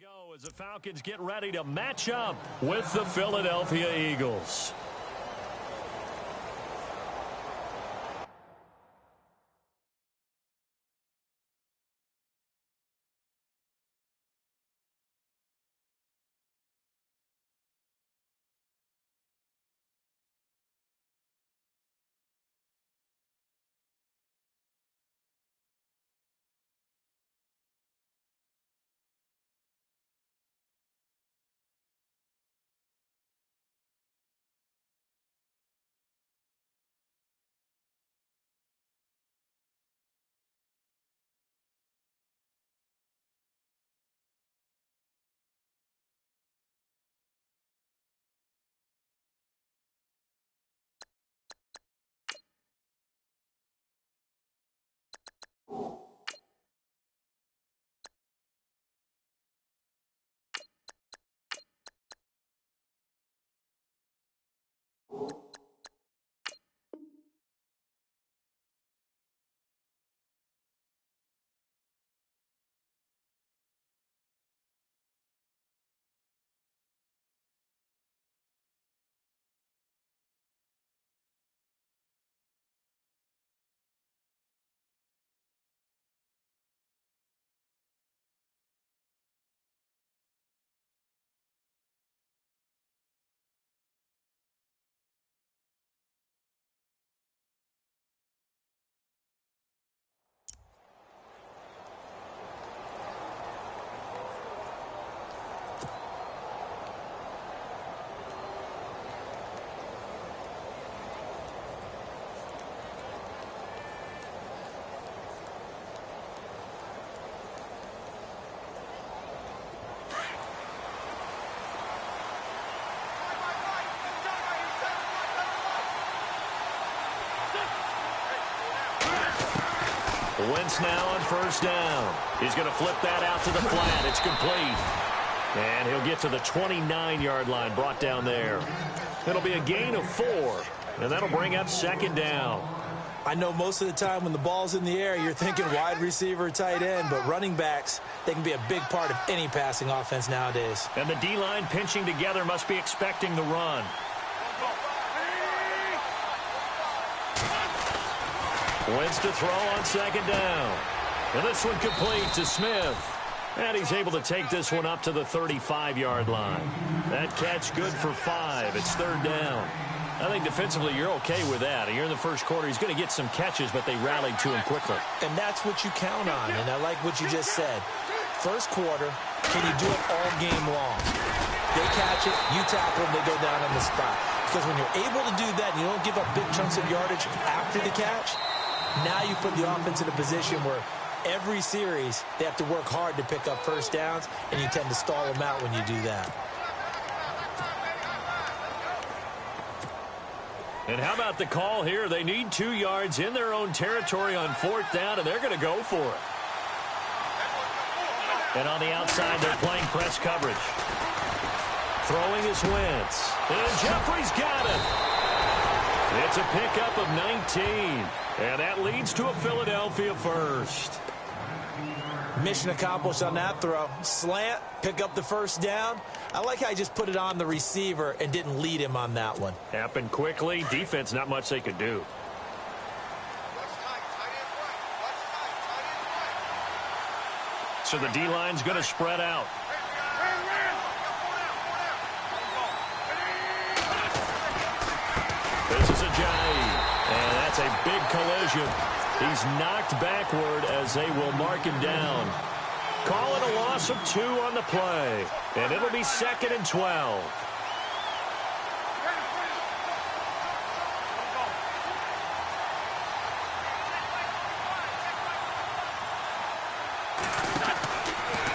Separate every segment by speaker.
Speaker 1: Go as the Falcons get ready to match up with the Philadelphia Eagles. Wentz now on first down. He's going to flip that out to the flat. It's complete. And he'll get to the 29-yard line, brought down there. It'll be a gain of 4, and that'll bring up second down.
Speaker 2: I know most of the time when the ball's in the air, you're thinking wide receiver, tight end, but running backs, they can be a big part of any passing offense nowadays.
Speaker 1: And the D-line pinching together must be expecting the run. Wentz to throw on second down. And this one complete to Smith. And he's able to take this one up to the 35-yard line. That catch good for 5. It's third down. I think defensively you're okay with that. Here in the first quarter, he's going to get some catches, but they rallied to him quickly.
Speaker 2: And that's what you count on, and I like what you just said. First quarter, can you do it all game long? They catch it, you tackle them, they go down on the spot. Because when you're able to do that and you don't give up big chunks of yardage after the catch, now you put the offense in a position where every series they have to work hard to pick up first downs, and you tend to stall them out when you do that.
Speaker 1: And how about the call here? They need 2 yards in their own territory on fourth down, and they're going to go for it. And on the outside, they're playing press coverage. Throwing is Wentz. And Jeffrey's got it. It's a pickup of 19. And that leads to a Philadelphia first.
Speaker 2: Mission accomplished on that throw. Slant, pick up the first down. I like how he just put it on the receiver and didn't lead him on that one.
Speaker 1: Happened quickly. Defense, not much they could do. So the D-line's going to spread out. This is Ajayi. And that's a big collision. He's knocked backward as they will mark him down. Call it a loss of 2 on the play. And it'll be 2nd and 12.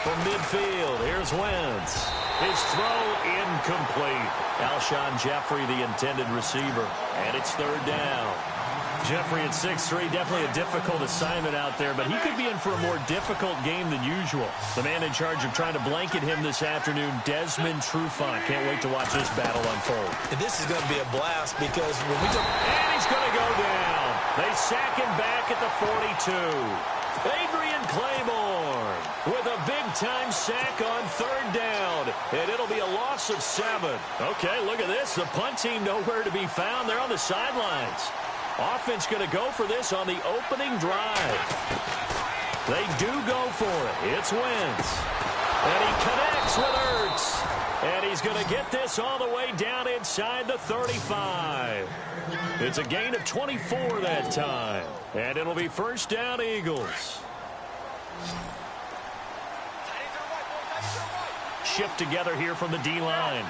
Speaker 1: From midfield, here's Wentz. His throw incomplete. Alshon Jeffrey, the intended receiver. And it's third down. Jeffrey at 6'3", definitely a difficult assignment out there, but he could be in for a more difficult game than usual. The man in charge of trying to blanket him this afternoon, Desmond Trufant. Can't wait to watch this battle unfold.
Speaker 2: And this is going to be a blast because when we
Speaker 1: And he's going to go down. They sack him back at the 42. Adrian Claiborne with a big-time sack on third down, and it'll be a loss of 7. Okay, look at this. The punt team nowhere to be found. They're on the sidelines. Offense going to go for this on the opening drive. They do go for it. It's Wentz. And he connects with Ertz. And he's going to get this all the way down inside the 35. It's a gain of 24 that time. And it'll be first down, Eagles. Shift together here from the D-line.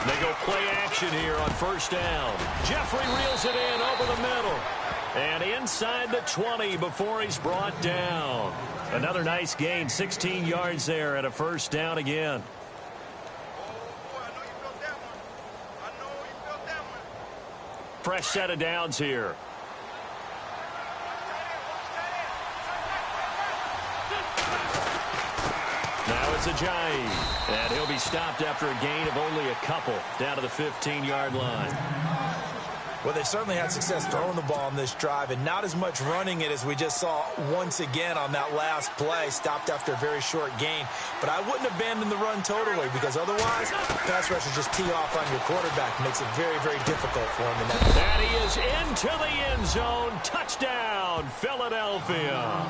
Speaker 1: They go play action here on first down. Jeffrey reels it in over the middle. And inside the 20 before he's brought down. Another nice gain, 16 yards there at a first down again. Fresh set of downs here. Now it's Ajayi, and he'll be stopped after a gain of only a couple down to the 15-yard line.
Speaker 2: Well, they certainly had success throwing the ball on this drive and not as much running it as we just saw once again on that last play. Stopped after a very short gain. But I wouldn't abandon the run totally because otherwise pass rushers just tee off on your quarterback. Makes it very, very difficult for him.
Speaker 1: And he is into the end zone. Touchdown, Philadelphia.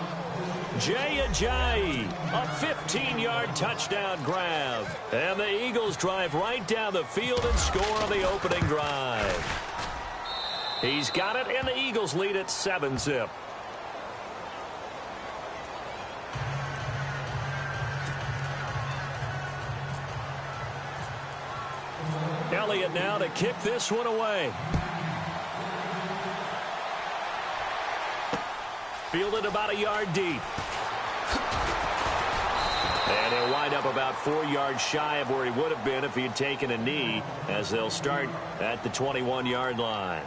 Speaker 1: Jay Ajayi, a 15-yard touchdown grab. And the Eagles drive right down the field and score on the opening drive. He's got it, and the Eagles lead at 7-zip. Elliott now to kick this one away. Fielded about a yard deep. And he'll wind up about 4 yards shy of where he would have been if he had taken a knee, as they'll start at the 21-yard line.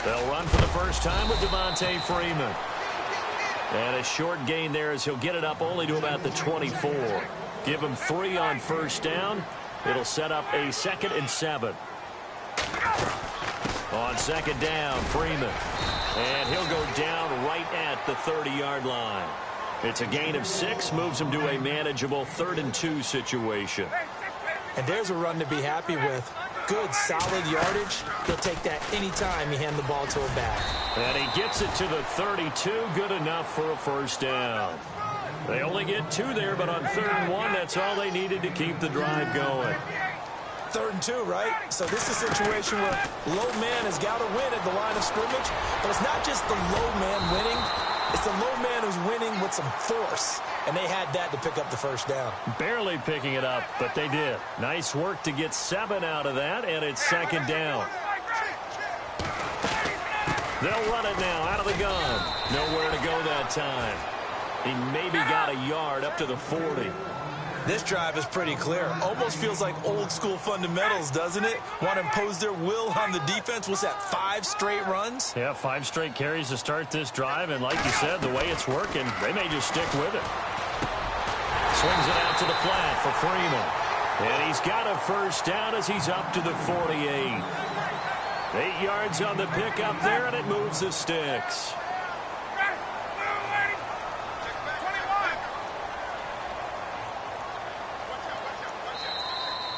Speaker 1: They'll run for the first time with Devontae Freeman. And a short gain there as he'll get it up only to about the 24. Give him 3 on first down. It'll set up a 2nd and 7. On second down, Freeman. And he'll go down right at the 30-yard line. It's a gain of 6, moves him to a manageable 3rd and 2 situation.
Speaker 2: And there's a run to be happy with. Good, solid yardage. He'll take that anytime you hand the ball to a back.
Speaker 1: And he gets it to the 32. Good enough for a first down. They only get 2 there, but on 3rd and 1, that's all they needed to keep the drive going.
Speaker 2: 3rd and 2, right? So this is a situation where low man has got to win at the line of scrimmage. But it's not just the low man winning. It's the low man who's winning with some force. And they had that to pick up the first down.
Speaker 1: Barely picking it up, but they did. Nice work to get 7 out of that, and it's 2nd down. They'll run it now out of the gun. Nowhere to go that time. He maybe got a yard up to the 40.
Speaker 2: This drive is pretty clear. Almost feels like old school fundamentals, doesn't it? Want to impose their will on the defense. What's that, 5 straight runs?
Speaker 1: Yeah, 5 straight carries to start this drive. And like you said, the way it's working, they may just stick with it. Swings it out to the flat for Freeman. And he's got a first down as he's up to the 48. 8 yards on the pickup there, and it moves the sticks.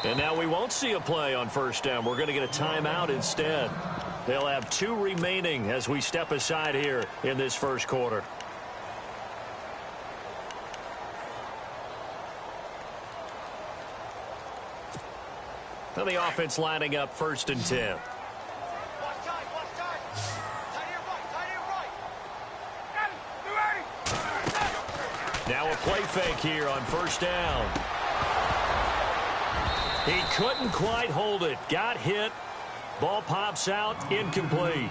Speaker 1: And now we won't see a play on first down. We're going to get a timeout instead. They'll have 2 remaining as we step aside here in this first quarter. And the offense lining up 1st and 10. Now a play fake here on first down. He couldn't quite hold it. Got hit. Ball pops out. Incomplete.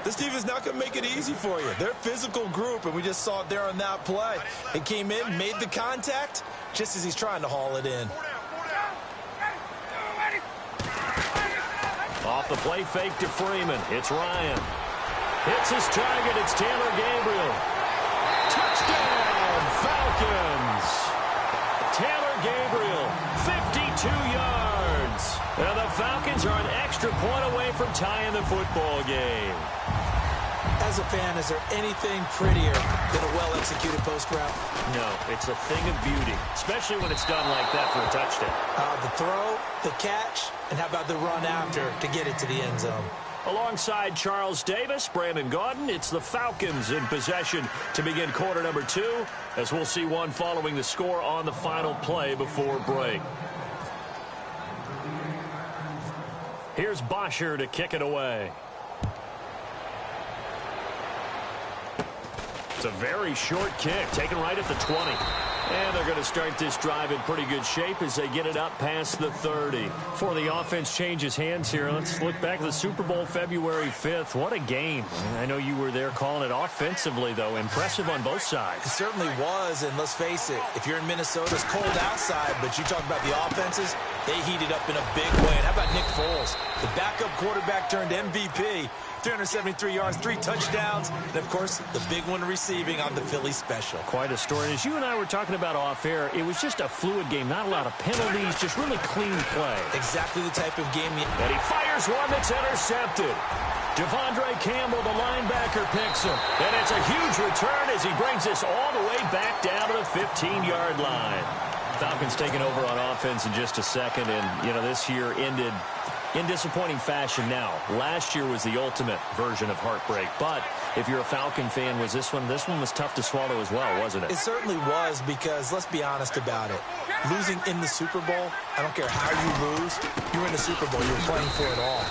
Speaker 2: This team is not going to make it easy for you. They're a physical group, and we just saw it there on that play. He came in, made the contact, just as he's trying to haul it in.
Speaker 1: Off the play fake to Freeman. It's Ryan. Hits his target. It's Taylor Gabriel. Touchdown, Falcons. Taylor Gabriel, 52 yards. And the Falcons are an extra point away from tying the football game.
Speaker 2: As a fan, is there anything prettier than a well-executed post route?
Speaker 1: No, it's a thing of beauty, especially when it's done like that for a touchdown.
Speaker 2: The throw, the catch, and how about the run after to get it to the end zone?
Speaker 1: Alongside Charles Davis, Brandon Gaudin, it's the Falcons in possession to begin quarter number 2, as we'll see one following the score on the final play before break. Here's Bosher to kick it away. It's a very short kick, taken right at the 20. And they're going to start this drive in pretty good shape as they get it up past the 30. Before the offense changes hands here, let's look back at the Super Bowl February 5th. What a game. I know you were there calling it offensively, though. Impressive on both sides.
Speaker 2: It certainly was, and let's face it, if you're in Minnesota, it's cold outside, but you talk about the offenses, they heated up in a big way. And how about Nick Foles? The backup quarterback turned MVP. 373 yards, 3 touchdowns, and, of course, the big one receiving on the Philly special.
Speaker 1: Quite a story. And as you and I were talking about off air, it was just a fluid game. Not a lot of penalties, just really clean play.
Speaker 2: Exactly the type of game.
Speaker 1: And he fires one that's intercepted. Devondre Campbell, the linebacker, picks him. And it's a huge return as he brings this all the way back down to the 15-yard line. Falcons taking over on offense in just a second. And, you know, this year ended in disappointing fashion now. Last year was the ultimate version of heartbreak. But if you're a Falcon fan, was this one was tough to swallow as well, wasn't it?
Speaker 2: It certainly was, because let's be honest about it. Losing in the Super Bowl, I don't care how you lose, you're in the Super Bowl. You're playing for it all.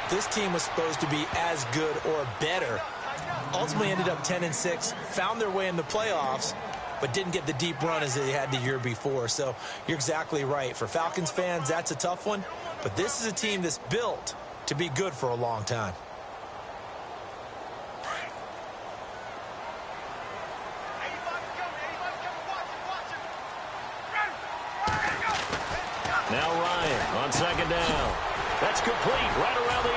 Speaker 2: This team was supposed to be as good or better. Ultimately ended up 10-6, found their way in the playoffs, but didn't get the deep run as they had the year before. So you're exactly right. For Falcons fans, that's a tough one. But this is a team that's built to be good for a long time.
Speaker 1: Now Ryan on second down. That's complete right around the 8.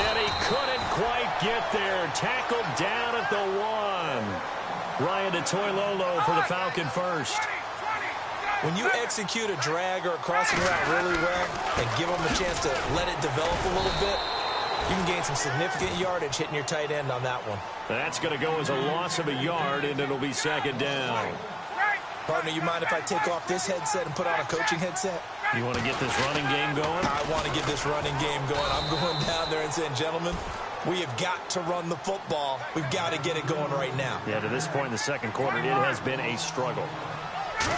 Speaker 1: And he couldn't quite get there. Tackled down at the 1. Ryan to Toilolo for the Falcon first.
Speaker 2: When you execute a drag or a crossing route really well and give them a chance to let it develop a little bit, you can gain some significant yardage hitting your tight end on that one.
Speaker 1: That's going to go as a loss of a yard, and it'll be second down.
Speaker 2: Partner, you mind if I take off this headset and put on a coaching headset?
Speaker 1: You want to get this running game going?
Speaker 2: I want to get this running game going. I'm going down there and saying, gentlemen, we have got to run the football. We've got to get it going right now.
Speaker 1: Yeah, to this point in the second quarter, it has been a struggle.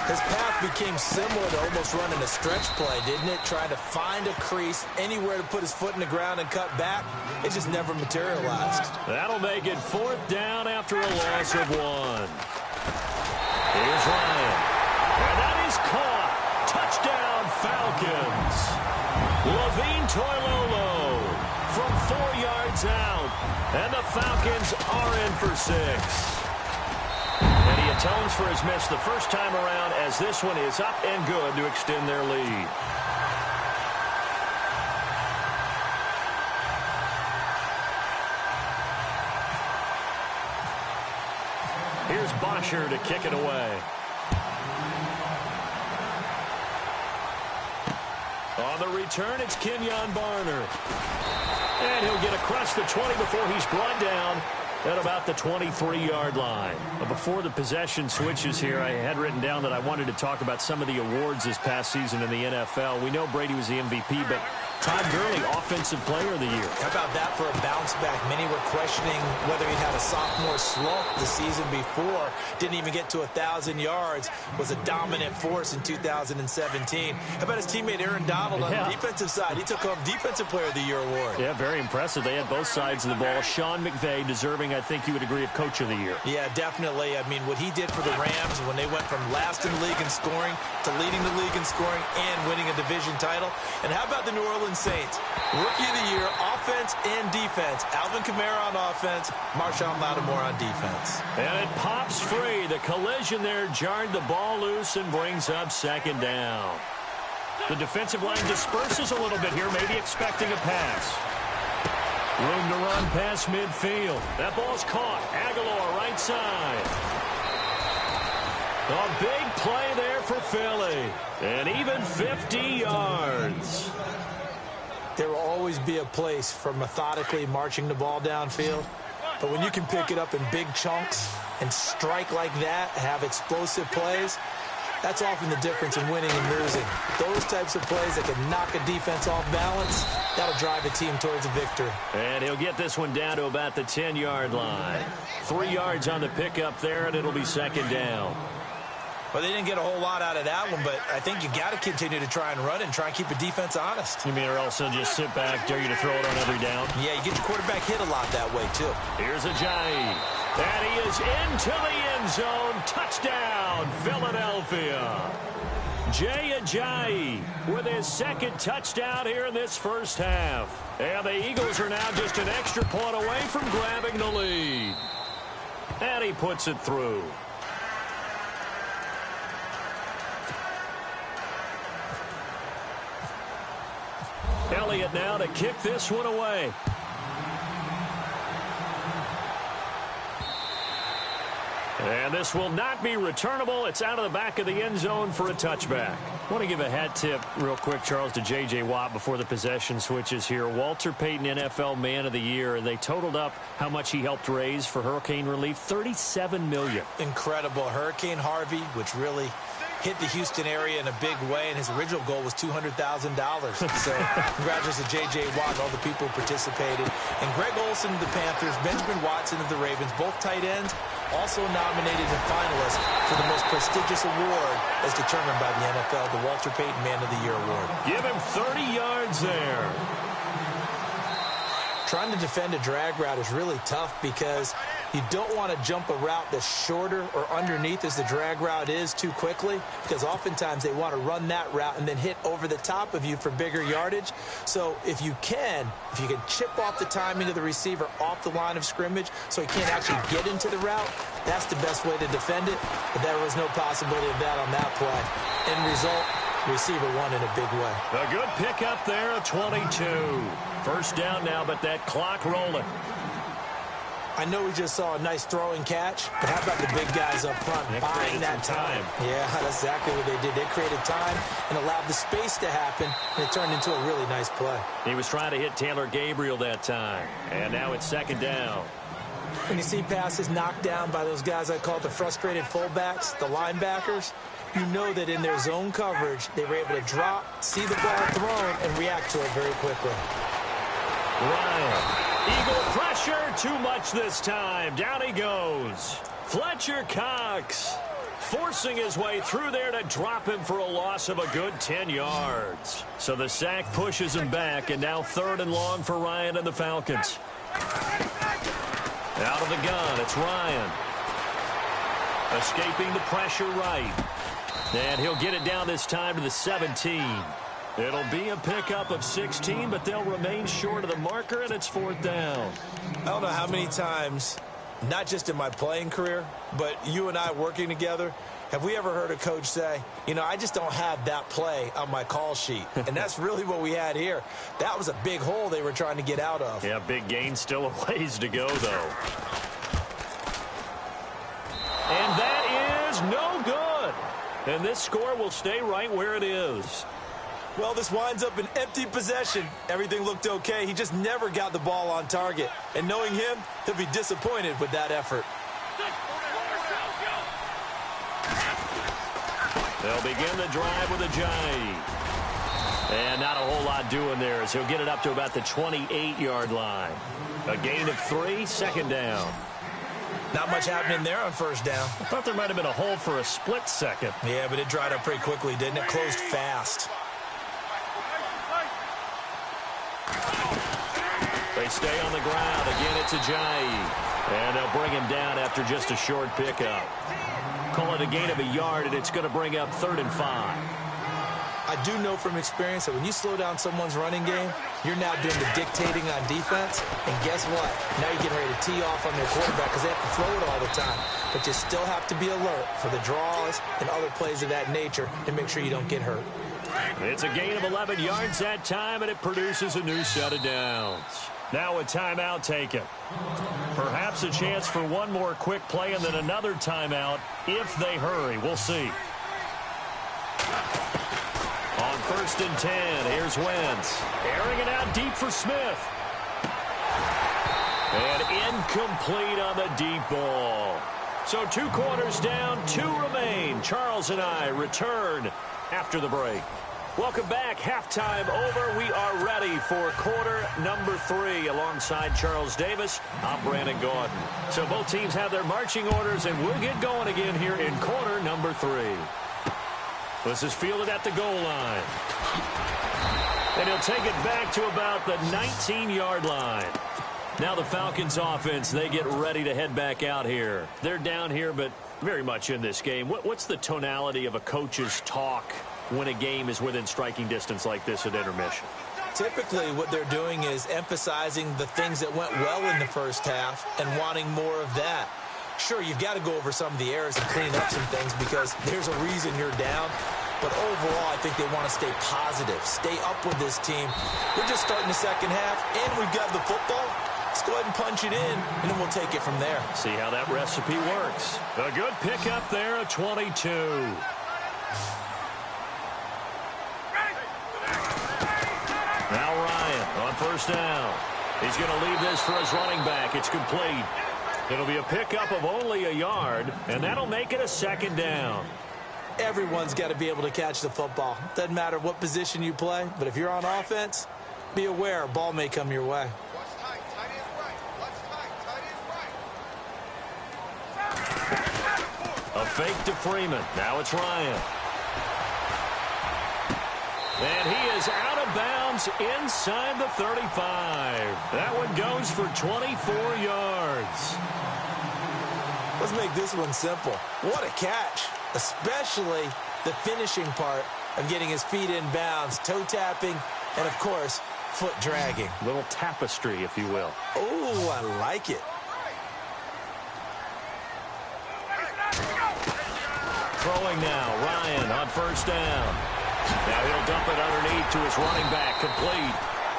Speaker 2: His path became similar to almost running a stretch play, didn't it? Trying to find a crease, anywhere to put his foot in the ground and cut back. It just never materialized.
Speaker 1: That'll make it 4th down after a loss of 1. Here's Ryan. And that is caught. Touchdown, Falcons. Levine Toilolo from 4 yards out. And the Falcons are in for 6. And he atones for his miss the first time around, as this one is up and good to extend their lead. Here's Bosher to kick it away. On the return, it's Kenyon Barner. And he'll get across the 20 before he's brought down at about the 23-yard line. Before the possession switches here, I had written down that I wanted to talk about some of the awards this past season in the NFL. We know Brady was the MVP, but Todd Gurley, Offensive Player of the Year.
Speaker 2: How about that for a bounce back? Many were questioning whether he'd had a sophomore slump the season before. Didn't even get to 1,000 yards. Was a dominant force in 2017. How about his teammate Aaron Donald on the defensive side? He took home Defensive Player of the Year award.
Speaker 1: Yeah, very impressive. They had both sides of the ball. Sean McVay deserving, I think you would agree, of Coach of the Year.
Speaker 2: Yeah, definitely. I mean, what he did for the Rams when they went from last in the league in scoring to leading the league in scoring and winning a division title. And how about the New Orleans Saints? Rookie of the Year, offense and defense. Alvin Kamara on offense, Marshawn Lattimore on defense.
Speaker 1: And it pops free. The collision there jarred the ball loose and brings up second down. The defensive line disperses a little bit here, maybe expecting a pass. Room to run past midfield. That ball's caught. Aguilar right side. A big play there for Philly. And even 50 yards.
Speaker 2: There will always be a place for methodically marching the ball downfield. But when you can pick it up in big chunks and strike like that, have explosive plays, that's often the difference in winning and losing. Those types of plays that can knock a defense off balance, that'll drive a team towards a victory.
Speaker 1: And he'll get this one down to about the 10-yard line. 3 yards on the pickup there, and it'll be second down.
Speaker 2: Well, they didn't get a whole lot out of that one, but I think you got to continue to try and run it and try and keep the defense honest.
Speaker 1: You mean or else they'll just sit back, dare you to throw it on every down?
Speaker 2: Yeah, you get your quarterback hit a lot that way, too.
Speaker 1: Here's Ajayi. And he is into the end zone. Touchdown, Philadelphia. Jay Ajayi with his second touchdown here in this first half. And the Eagles are now just an extra point away from grabbing the lead. And he puts it through. Elliott now to kick this one away. And this will not be returnable. It's out of the back of the end zone for a touchback. I want to give a hat tip real quick, Charles, to J.J. Watt before the possession switches here. Walter Payton, NFL Man of the Year. They totaled up how much he helped raise for hurricane relief, $37 million.
Speaker 2: Incredible. Hurricane Harvey, which really hit the Houston area in a big way, and his original goal was $200,000. So congratulations to J.J. Watt and all the people who participated. And Greg Olsen of the Panthers, Benjamin Watson of the Ravens, both tight ends, also nominated and finalists for the most prestigious award as determined by the NFL, the Walter Payton Man of the Year Award.
Speaker 1: Give him 30 yards there.
Speaker 2: Trying to defend a drag route is really tough because you don't want to jump a route that's shorter or underneath as the drag route is too quickly, because oftentimes they want to run that route and then hit over the top of you for bigger yardage. So if you can chip off the timing of the receiver off the line of scrimmage so he can't actually get into the route, that's the best way to defend it. But there was no possibility of that on that play. End result, receiver won in a big way.
Speaker 1: A good pickup there at 22. First down now, but that clock rolling.
Speaker 2: I know we just saw a nice throwing catch, but how about the big guys up front buying that time? Yeah, that's exactly what they did. They created time and allowed the space to happen, and it turned into a really nice play.
Speaker 1: He was trying to hit Taylor Gabriel that time, and now it's second down.
Speaker 2: When you see passes knocked down by those guys I call the frustrated fullbacks, the linebackers, you know that in their zone coverage, they were able to drop, see the ball thrown, and react to it very quickly.
Speaker 1: Ryan. Eagle pressure, too much this time. Down he goes. Fletcher Cox forcing his way through there to drop him for a loss of a good 10 yards. So the sack pushes him back, and now third and long for Ryan and the Falcons. Out of the gun, it's Ryan. Escaping the pressure right. And he'll get it down this time to the 17. It'll be a pickup of 16, but they'll remain short of the marker, and it's fourth down.
Speaker 2: I don't know how many times, not just in my playing career, but you and I working together, have we ever heard a coach say, you know, I just don't have that play on my call sheet. And that's really what we had here. That was a big hole they were trying to get out of.
Speaker 1: Yeah, big gain, still a ways to go, though. And that is no good. And this score will stay right where it is.
Speaker 2: Well, this winds up an empty possession. Everything looked okay. He just never got the ball on target. And knowing him, he'll be disappointed with that effort.
Speaker 1: They'll begin the drive with Ajayi. And not a whole lot doing there as he'll get it up to about the 28-yard line. A gain of 3, second down.
Speaker 2: Not much happening there on first down.
Speaker 1: I thought there might have been a hole for a split second.
Speaker 2: Yeah, but it dried up pretty quickly, didn't it? Closed fast.
Speaker 1: They stay on the ground. Again, it's Ajayi. And they'll bring him down after just a short pickup. Call it a gain of a yard, and it's going to bring up 3rd and 5.
Speaker 2: I do know from experience that when you slow down someone's running game, you're now doing the dictating on defense. And guess what? Now you're getting ready to tee off on their quarterback because they have to throw it all the time. But you still have to be alert for the draws and other plays of that nature to make sure you don't get hurt.
Speaker 1: It's a gain of 11 yards that time, and it produces a new set of downs. Now a timeout taken. Perhaps a chance for one more quick play and then another timeout if they hurry. We'll see. On 1st and 10, here's Wentz. Airing it out deep for Smith. And incomplete on the deep ball. So 2 quarters down, 2 remain. Charles and I return after the break. Welcome back. Halftime over. We are ready for quarter number 3. Alongside Charles Davis, I'm Brandon Gordon. So both teams have their marching orders, and we'll get going again here in quarter number 3. This is fielded at the goal line. And he'll take it back to about the 19-yard line. Now the Falcons offense, they get ready to head back out here. They're down here, but very much in this game. What's the tonality of a coach's talk when a game is within striking distance like this at intermission?
Speaker 2: Typically, what they're doing is emphasizing the things that went well in the first half and wanting more of that. Sure, you've got to go over some of the errors and clean up some things because there's a reason you're down. But overall, I think they want to stay positive, stay up with this team. We're just starting the second half, and we've got the football. Let's go ahead and punch it in, and then we'll take it from there.
Speaker 1: See how that recipe works. A good pickup there at 22. Now Ryan on 1st down. He's going to leave this for his running back. It's complete. It'll be a pickup of only a yard, and that'll make it a 2nd down.
Speaker 2: Everyone's got to be able to catch the football. Doesn't matter what position you play, but if you're on offense, be aware a ball may come your way.
Speaker 1: A fake to Freeman. Now it's Ryan. And he is out of bounds inside the 35. That one goes for 24 yards.
Speaker 2: Let's make this one simple. What a catch, especially the finishing part of getting his feet in bounds, toe tapping, and, of course, foot dragging.
Speaker 1: Little tapestry, if you will.
Speaker 2: Oh, I like it.
Speaker 1: Throwing now, Ryan on 1st down. Now he'll dump it underneath to his running back, complete.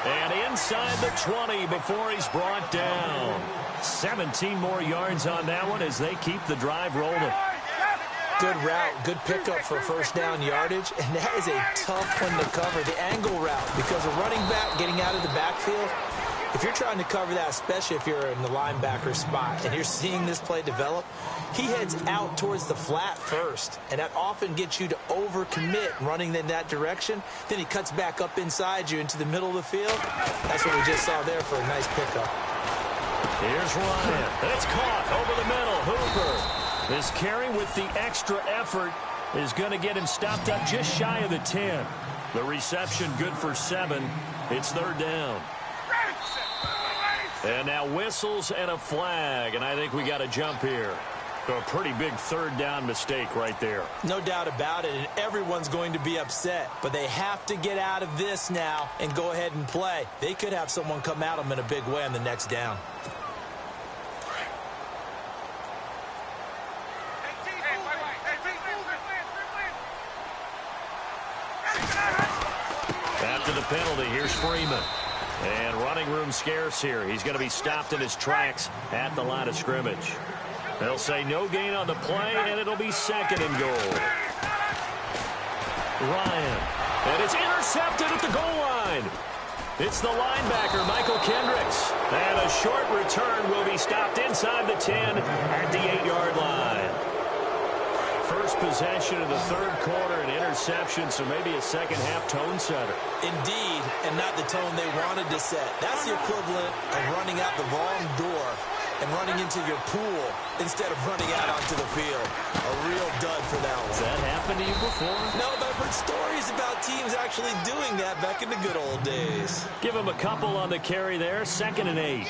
Speaker 1: And inside the 20 before he's brought down. 17 more yards on that one as they keep the drive rolling.
Speaker 2: Good route, good pickup for 1st down yardage, and that is a tough one to cover, the angle route, because a running back getting out of the backfield, if you're trying to cover that, especially if you're in the linebacker spot and you're seeing this play develop, he heads out towards the flat first, and that often gets you to overcommit running in that direction. Then he cuts back up inside you into the middle of the field. That's what we just saw there for a nice pickup.
Speaker 1: Here's Ryan. It's caught over the middle. Hooper. This carry with the extra effort is going to get him stopped up just shy of the 10. The reception good for 7. It's 3rd down. And now whistles and a flag, and I think we got a jump here. So a pretty big 3rd down mistake right there.
Speaker 2: No doubt about it, and everyone's going to be upset. But they have to get out of this now and go ahead and play. They could have someone come at them in a big way on the next down.
Speaker 1: After the penalty, here's Freeman. And running room scarce here. He's going to be stopped in his tracks at the line of scrimmage. They'll say no gain on the play, and it'll be 2nd and goal. Ryan. And it's intercepted at the goal line. It's the linebacker, Michael Kendricks. And a short return will be stopped inside the 10 at the 8-yard line. First possession of the 3rd quarter, an interception, so maybe a second-half tone setter.
Speaker 2: Indeed, and not the tone they wanted to set. That's the equivalent of running out the wrong door and running into your pool instead of running out onto the field. A real dud for that one.
Speaker 1: Has that happened to you before?
Speaker 2: No, but I've heard stories about teams actually doing that back in the good old days.
Speaker 1: Give him a couple on the carry there, 2nd and 8.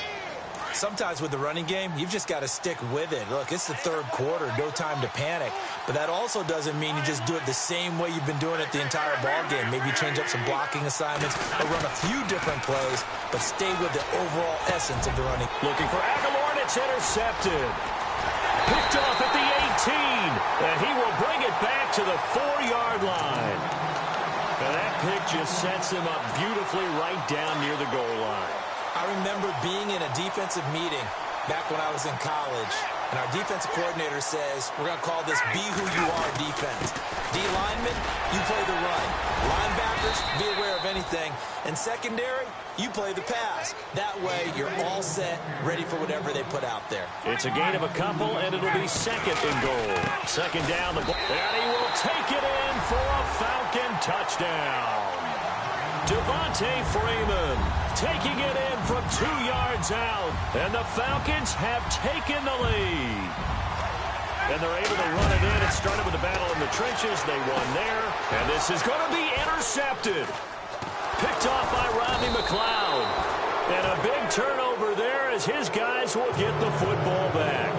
Speaker 2: Sometimes with the running game, you've just got to stick with it. Look, it's the 3rd quarter, no time to panic. But that also doesn't mean you just do it the same way you've been doing it the entire ball game. Maybe change up some blocking assignments or run a few different plays, but stay with the overall essence of the running.
Speaker 1: Looking for Aguilar, and it's intercepted. Picked off at the 18, and he will bring it back to the 4-yard line. And that pick just sets him up beautifully right down near the goal line.
Speaker 2: I remember being in a defensive meeting back when I was in college, and our defensive coordinator says, we're going to call this be who you are defense. D linemen, you play the run. Linebackers, be aware of anything. And secondary, you play the pass. That way, you're all set, ready for whatever they put out there.
Speaker 1: It's a gain of a couple, and it'll be second and goal. Second down, and he will take it in for a Falcon touchdown. Devontae Freeman taking it in from 2 yards out, and the Falcons have taken the lead. And they're able to run it in. It started with a battle in the trenches. They won there, and this is going to be intercepted. Picked off by Rodney McLeod. And a big turnover there as his guys will get the football back.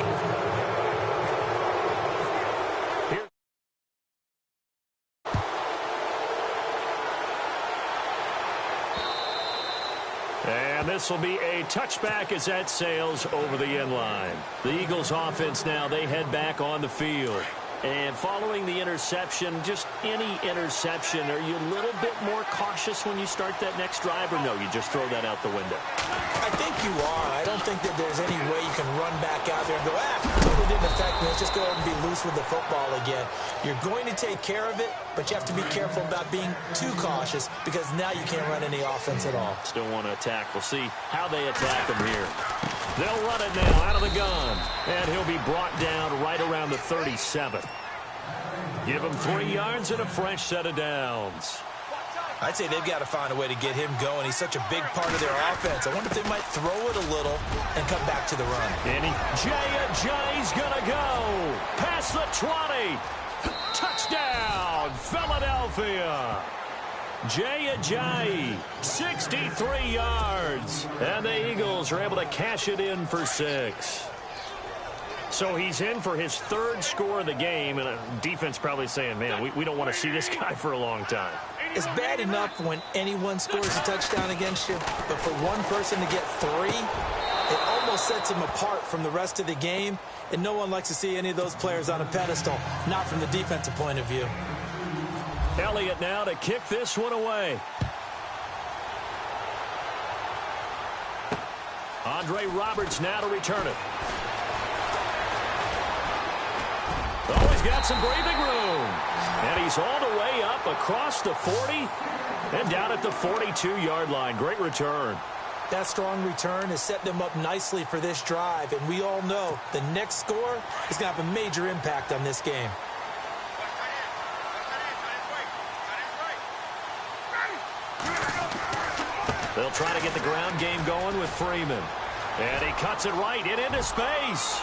Speaker 1: And this will be a touchback as that sails over the end line. The Eagles offense now, they head back on the field. And following the interception, just any interception, are you a little bit more cautious when you start that next drive, or no, you just throw that out the window?
Speaker 2: I think you are. I don't think that there's any way you can run back out there and go, totally didn't affect me. Let's just go ahead and be loose with the football again. You're going to take care of it, but you have to be careful about being too cautious because now you can't run any offense at all.
Speaker 1: Still want to attack. We'll see how they attack him here. They'll run it now out of the gun. And he'll be brought down right around the 37. Give him 3 yards and a fresh set of downs.
Speaker 2: I'd say they've got to find a way to get him going. He's such a big part of their offense. I wonder if they might throw it a little and come back to the run.
Speaker 1: And Jay's going to go. Past the 20. Touchdown, Philadelphia. Jay, 63 yards. And the Eagles are able to cash it in for 6. So he's in for his 3rd score of the game, and defense probably saying, man, we don't want to see this guy for a long time.
Speaker 2: It's bad enough when anyone scores a touchdown against you, but for one person to get 3, it almost sets him apart from the rest of the game, and no one likes to see any of those players on a pedestal, not from the defensive point of view.
Speaker 1: Elliott now to kick this one away. Andre Roberts now to return it. Oh, he's got some breathing room. And he's all the way up across the 40 and down at the 42-yard line. Great return.
Speaker 2: That strong return has set them up nicely for this drive, and we all know the next score is going to have a major impact on this game.
Speaker 1: They'll try to get the ground game going with Freeman. And he cuts it right into space.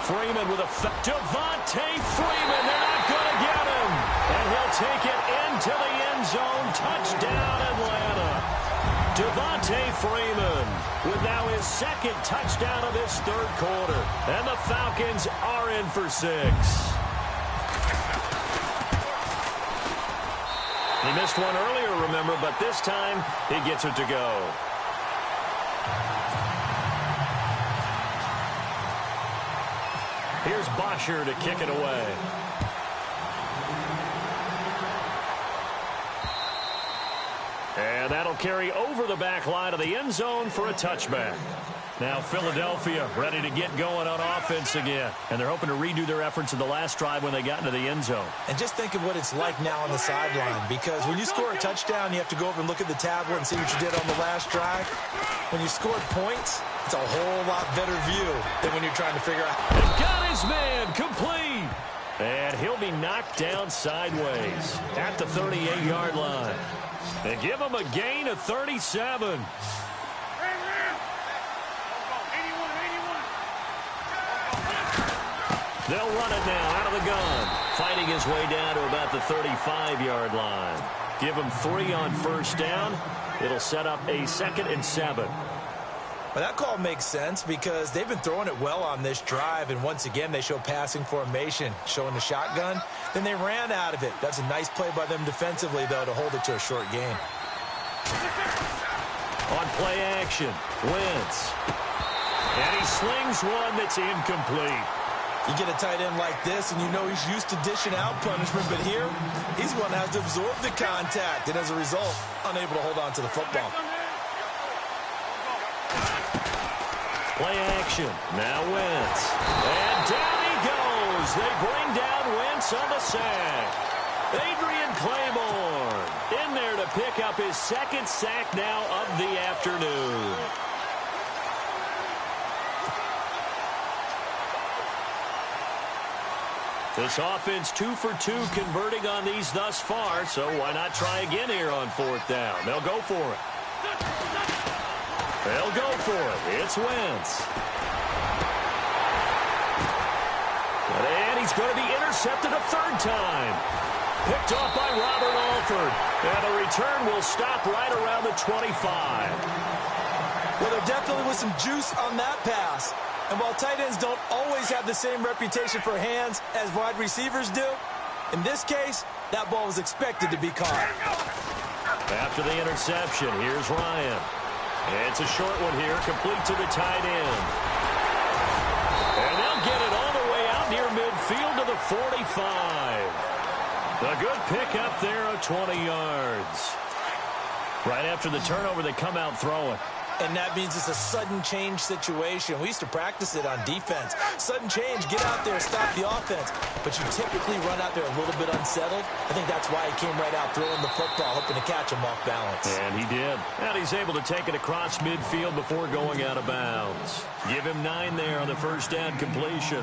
Speaker 1: Freeman with a Devontae Freeman. They're not going to get him. And he'll take it into the end zone. Touchdown, Atlanta. Devontae Freeman with now his 2nd touchdown of this 3rd quarter. And the Falcons are in for 6. He missed one earlier, remember, but this time he gets it to go. Here's Bosher to kick it away. And that'll carry over the back line of the end zone for a touchback. Now Philadelphia ready to get going on offense again. And they're hoping to redo their efforts in the last drive when they got into the end zone.
Speaker 2: And just think of what it's like now on the sideline. Because when you score a touchdown, you have to go over and look at the tablet and see what you did on the last drive. When you scored points, it's a whole lot better view than when you're trying to figure out.
Speaker 1: And got his man complete. And he'll be knocked down sideways at the 38-yard line. And give him a gain of 37. They'll run it now out of the gun. Fighting his way down to about the 35-yard line. Give him 3 on first down. It'll set up a 2nd and 7.
Speaker 2: Well, that call makes sense because they've been throwing it well on this drive, and once again they show passing formation, showing the shotgun. Then they ran out of it. That's a nice play by them defensively, though, to hold it to a short gain.
Speaker 1: On play action, Wentz. And he slings one that's incomplete.
Speaker 2: You get a tight end like this, and you know he's used to dishing out punishment, but here, he's one that has to absorb the contact, and as a result, unable to hold on to the football.
Speaker 1: Play action. Now Wentz. And down he goes. They bring down Wentz on the sack. Adrian Claiborne in there to pick up his second sack now of the afternoon. This offense 2 for 2 converting on these thus far, so why not try again here on 4th down? They'll go for it. They'll go for it. It's Wentz. And he's going to be intercepted a third time. Picked off by Robert Alford. And the return will stop right around the 25.
Speaker 2: Well, there definitely was some juice on that pass. And while tight ends don't always have the same reputation for hands as wide receivers do, in this case, that ball was expected to be caught.
Speaker 1: After the interception, here's Ryan. It's a short one here, complete to the tight end. And they'll get it all the way out near midfield to the 45. A good pickup there of 20 yards. Right after the turnover, they come out throwing.
Speaker 2: And that means it's a sudden change situation. We used to practice it on defense. Sudden change, get out there, stop the offense. But you typically run out there a little bit unsettled. I think that's why he came right out throwing the football, hoping to catch him off balance.
Speaker 1: And he did. And he's able to take it across midfield before going out of bounds. Give him 9 there on the first down completion.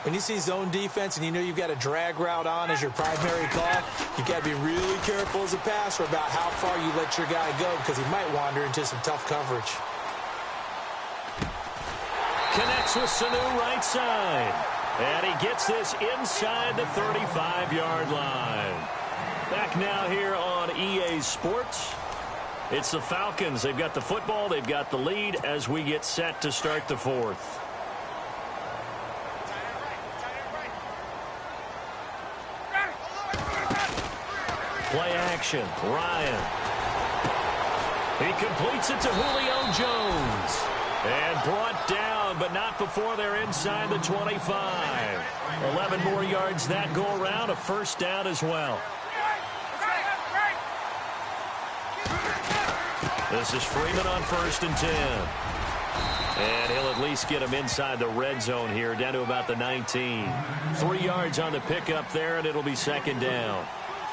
Speaker 2: When you see zone defense and you know you've got a drag route on as your primary call, you've got to be really careful as a passer about how far you let your guy go because he might wander into some tough coverage.
Speaker 1: Connects with Sanu right side. And he gets this inside the 35-yard line. Back now here on EA Sports. It's the Falcons. They've got the football. They've got the lead as we get set to start the 4th. Play action. Ryan. He completes it to Julio Jones. And brought down, but not before they're inside the 25. 11 more yards that go around. A first down as well. This is Freeman on 1st and 10. And he'll at least get him inside the red zone here, down to about the 19. 3 yards on the pickup there, and it'll be second down.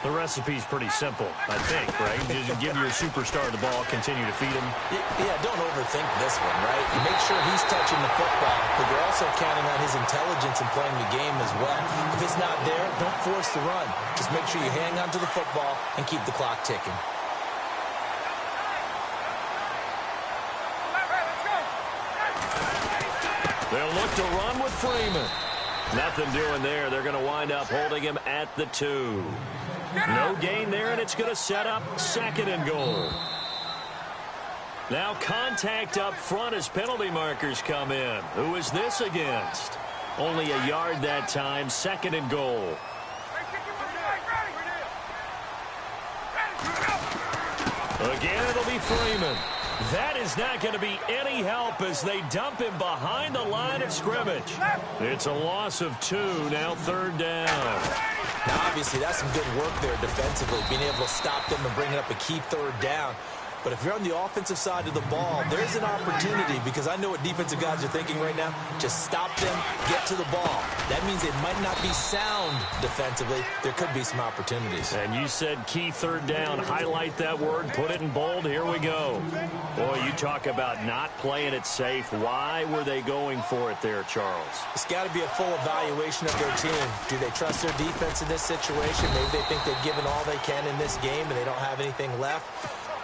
Speaker 1: The recipe's pretty simple, I think, right? Just give your superstar the ball, continue to feed him.
Speaker 2: Yeah, don't overthink this one, right? You make sure he's touching the football, but you're also counting on his intelligence in playing the game as well. If it's not there, don't force the run. Just make sure you hang on to the football and keep the clock ticking.
Speaker 1: They'll look to run with Freeman. Nothing doing there. They're going to wind up holding him at the 2. No gain there, and it's going to set up 2nd and goal. Now contact up front as penalty markers come in. Who is this against? Only a yard that time, 2nd and goal. Again, it'll be Freeman. That is not going to be any help as they dump him behind the line of scrimmage. It's a loss of 2, now 3rd down.
Speaker 2: Now, obviously, that's some good work there defensively, being able to stop them and bringing up a key 3rd down. But if you're on the offensive side of the ball, there's an opportunity because I know what defensive guys are thinking right now. Just stop them, get to the ball. That means they might not be sound defensively. There could be some opportunities.
Speaker 1: And you said key 3rd down. Highlight that word. Put it in bold. Here we go. Boy, you talk about not playing it safe. Why were they going for it there, Charles?
Speaker 2: It's got to be a full evaluation of their team. Do they trust their defense in this situation? Maybe they think they've given all they can in this game and they don't have anything left.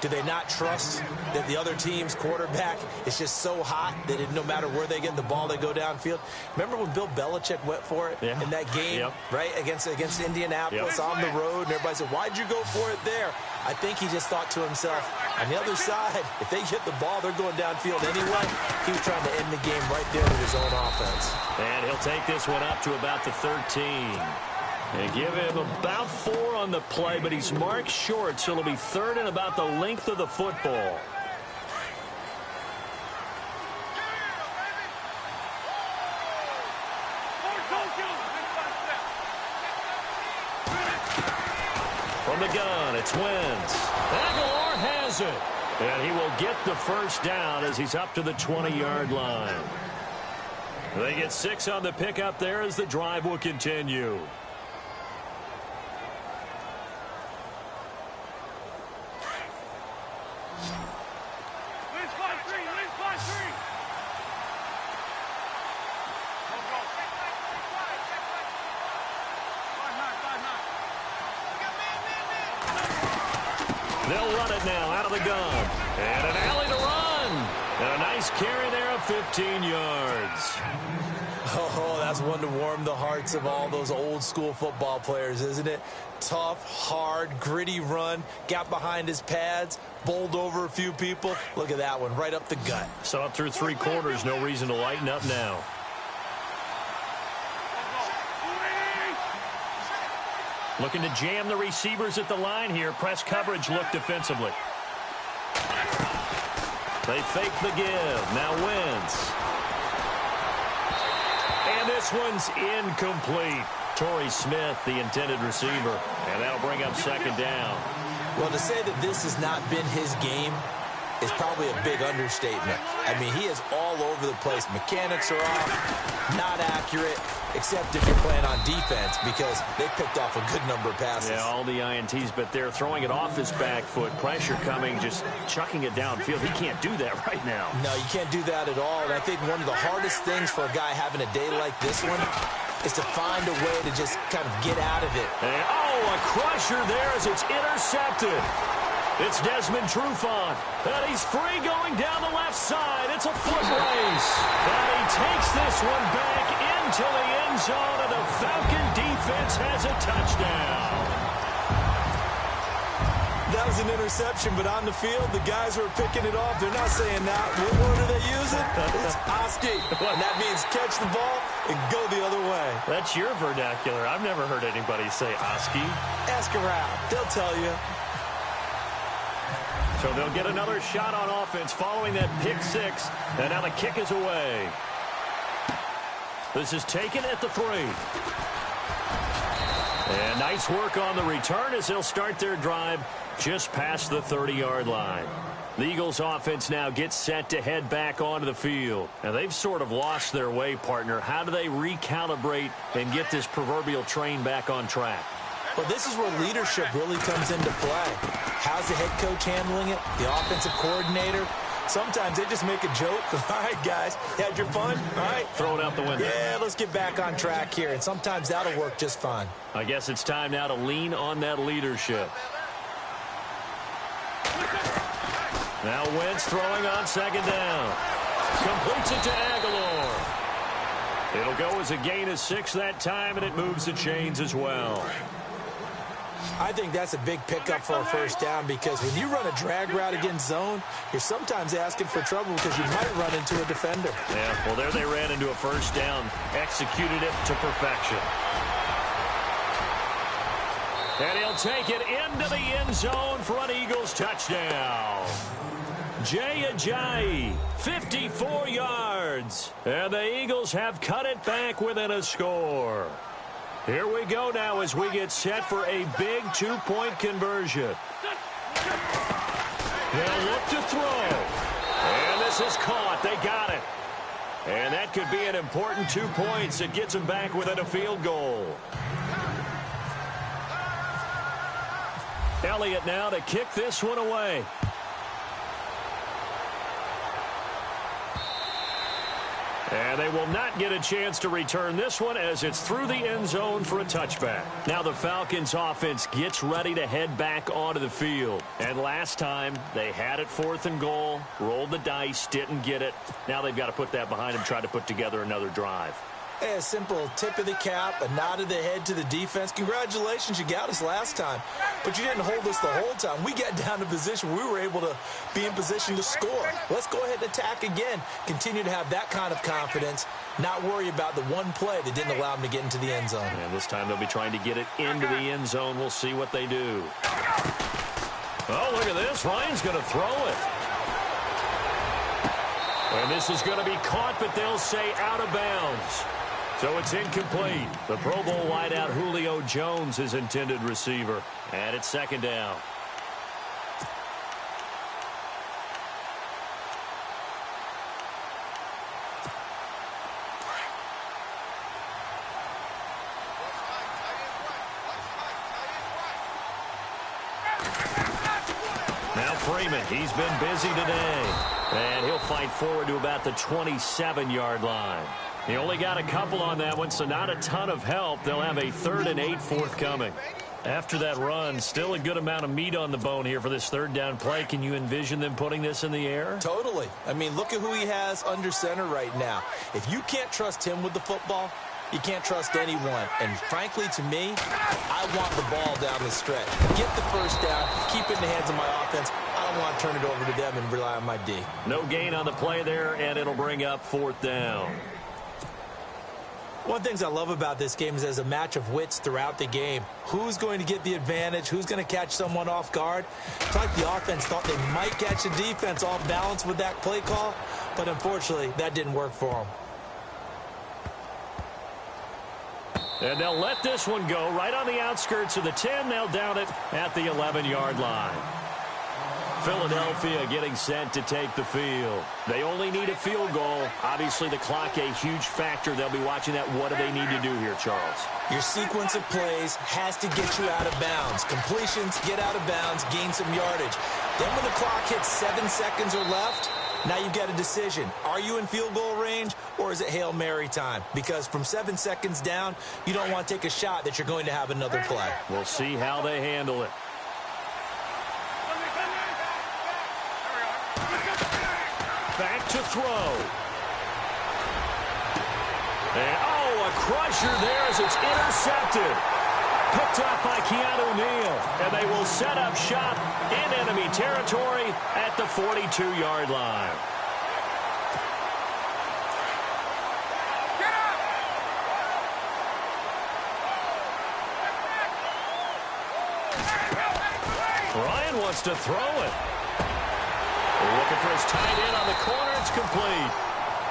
Speaker 2: Do they not trust that the other team's quarterback is just so hot that no matter where they get the ball, they go downfield? Remember when Bill Belichick went for it in that game, right, against Indianapolis on the road, and everybody said, why'd you go for it there? I think he just thought to himself, on the other side, if they get the ball, they're going downfield anyway. He was trying to end the game right there with his own offense.
Speaker 1: And he'll take this one up to about the 13. They give him about 4 on the play, but he's marked short, so it'll be 3rd and about the length of the football. From the gun, it's Wentz. Aguilar has it. And he will get the first down as he's up to the 20-yard line. They get 6 on the pickup there as the drive will continue. They'll run it now out of the gun. And an alley to run. And a nice carry there of 15 yards.
Speaker 2: Oh, that's one to warm the hearts of all those old-school football players, isn't it? Tough, hard, gritty run. Got behind his pads, bowled over a few people. Look at that one, right up the gut.
Speaker 1: So up through 3 quarters, no reason to lighten up now. Looking to jam the receivers at the line here. Press coverage look defensively. They fake the give. Now Wentz. And this one's incomplete. Torrey Smith, the intended receiver. And that'll bring up second down.
Speaker 2: Well, to say that this has not been his game is probably a big understatement. I mean, he is all over the place. Mechanics are off, not accurate, except if you're playing on defense because they picked off a good number of passes.
Speaker 1: Yeah, all the INTs, but they're throwing it off his back foot. Pressure coming, just chucking it downfield. He can't do that right now.
Speaker 2: No, you can't do that at all. And I think one of the hardest things for a guy having a day like this one is to find a way to just kind of get out of it.
Speaker 1: And, a crusher there as it's intercepted. It's Desmond Trufant, and he's free going down the left side. It's a foot race. And he takes this one back into the end zone, and the Falcon defense has a touchdown.
Speaker 2: That was an interception, but on the field, the guys who are picking it off, they're not saying that. What word are they using? It's Oski. And that means catch the ball and go the other way.
Speaker 1: That's your vernacular. I've never heard anybody say Oski.
Speaker 2: Ask around. They'll tell you.
Speaker 1: So they'll get another shot on offense following that pick 6, and now the kick is away. This is taken at the 3. And nice work on the return as they'll start their drive just past the 30-yard line. The Eagles offense now gets set to head back onto the field. And they've sort of lost their way, partner. How do they recalibrate and get this proverbial train back on track?
Speaker 2: Well, this is where leadership really comes into play. How's the head coach handling it? The offensive coordinator? Sometimes they just make a joke. All right, guys, had your fun? All right.
Speaker 1: Throw it out the window.
Speaker 2: Yeah, let's get back on track here. And sometimes that'll work just fine.
Speaker 1: I guess it's time now to lean on that leadership. Now Wentz throwing on second down. Completes it to Aguilar. It'll go as a gain of 6 that time, and it moves the chains as well.
Speaker 2: I think that's a big pickup for a first down because when you run a drag route against zone, you're sometimes asking for trouble because you might run into a defender.
Speaker 1: Yeah, well, there they ran into a first down. Executed it to perfection. And he'll take it into the end zone for an Eagles touchdown. Jay Ajayi, 54 yards. And the Eagles have cut it back within a score. Here we go now as we get set for a big 2-point conversion. They'll look to throw. And this is caught. They got it. And that could be an important 2 points. It gets them back within a field goal. Elliott now to kick this one away. And they will not get a chance to return this one as it's through the end zone for a touchback. Now the Falcons offense gets ready to head back onto the field. And last time they had it 4th and goal, rolled the dice, didn't get it. Now they've got to put that behind them, try to put together another drive.
Speaker 2: Hey, a simple tip of the cap, a nod of the head to the defense. Congratulations, you got us last time. But you didn't hold us the whole time. We got down to position. We were able to be in position to score. Let's go ahead and attack again. Continue to have that kind of confidence. Not worry about the one play that didn't allow them to get into the end zone.
Speaker 1: And this time they'll be trying to get it into the end zone. We'll see what they do. Oh, look at this. Ryan's going to throw it. And this is going to be caught, but they'll say out of bounds. So it's incomplete. The Pro Bowl wideout Julio Jones is intended receiver. And it's second down. Now Freeman, he's been busy today. And he'll fight forward to about the 27-yard line. He only got a couple on that one, so not a ton of help. They'll have a 3rd and 8 forthcoming. After that run, still a good amount of meat on the bone here for this third down play. Can you envision them putting this in the air?
Speaker 2: Totally. I mean, look at who he has under center right now. If you can't trust him with the football, you can't trust anyone. And frankly, to me, I want the ball down the stretch. Get the first down, keep it in the hands of my offense. I don't want to turn it over to them and rely on my D.
Speaker 1: No gain on the play there, and it'll bring up 4th down.
Speaker 2: One of the things I love about this game is there's a match of wits throughout the game. Who's going to get the advantage? Who's going to catch someone off guard? It's like the offense thought they might catch the defense off balance with that play call, but unfortunately, that didn't work for them.
Speaker 1: And they'll let this one go right on the outskirts of the 10. They'll down it at the 11-yard line. Philadelphia getting set to take the field. They only need a field goal. Obviously, the clock a huge factor. They'll be watching that. What do they need to do here, Charles?
Speaker 2: Your sequence of plays has to get you out of bounds. Completions, get out of bounds, gain some yardage. Then when the clock hits 7 seconds or left, now you've got a decision. Are you in field goal range, or is it Hail Mary time? Because from 7 seconds down, you don't want to take a shot that you're going to have another play.
Speaker 1: We'll see how they handle it. Back to throw. And, a crusher there as it's intercepted. Picked up by Keanu Neal. And they will set up shop in enemy territory at the 42-yard line. Ryan wants to throw it. Looking for his tight end on the corner. It's complete.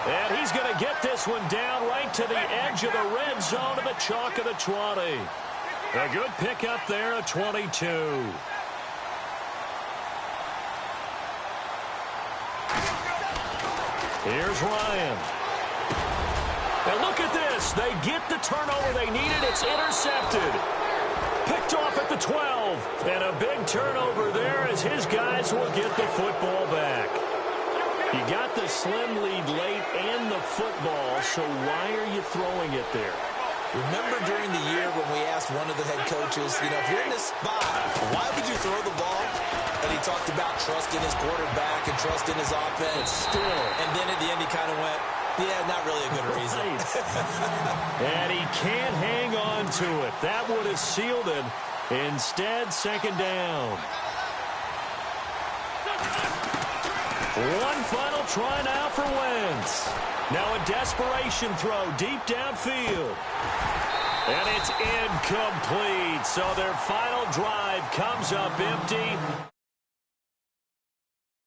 Speaker 1: And he's going to get this one down right to the edge of the red zone of the chalk of the 20. A good pickup there at 22. Here's Ryan. And look at this. They get the turnover they needed. It's intercepted. Picked off at the 12. And a big turnover there as his guys will get the football back. You got the slim lead late and the football, so why are you throwing it there?
Speaker 2: Remember during the year when we asked one of the head coaches, if you're in this spot, why would you throw the ball? And he talked about trusting his quarterback and trusting his offense.
Speaker 1: But still.
Speaker 2: And then at the end he kind of went, yeah, not really a good reason.
Speaker 1: And he can't hang on to it. That would have sealed it. Instead, second down. One final try now for Wentz. Now a desperation throw deep downfield. And it's incomplete. So their final drive comes up empty.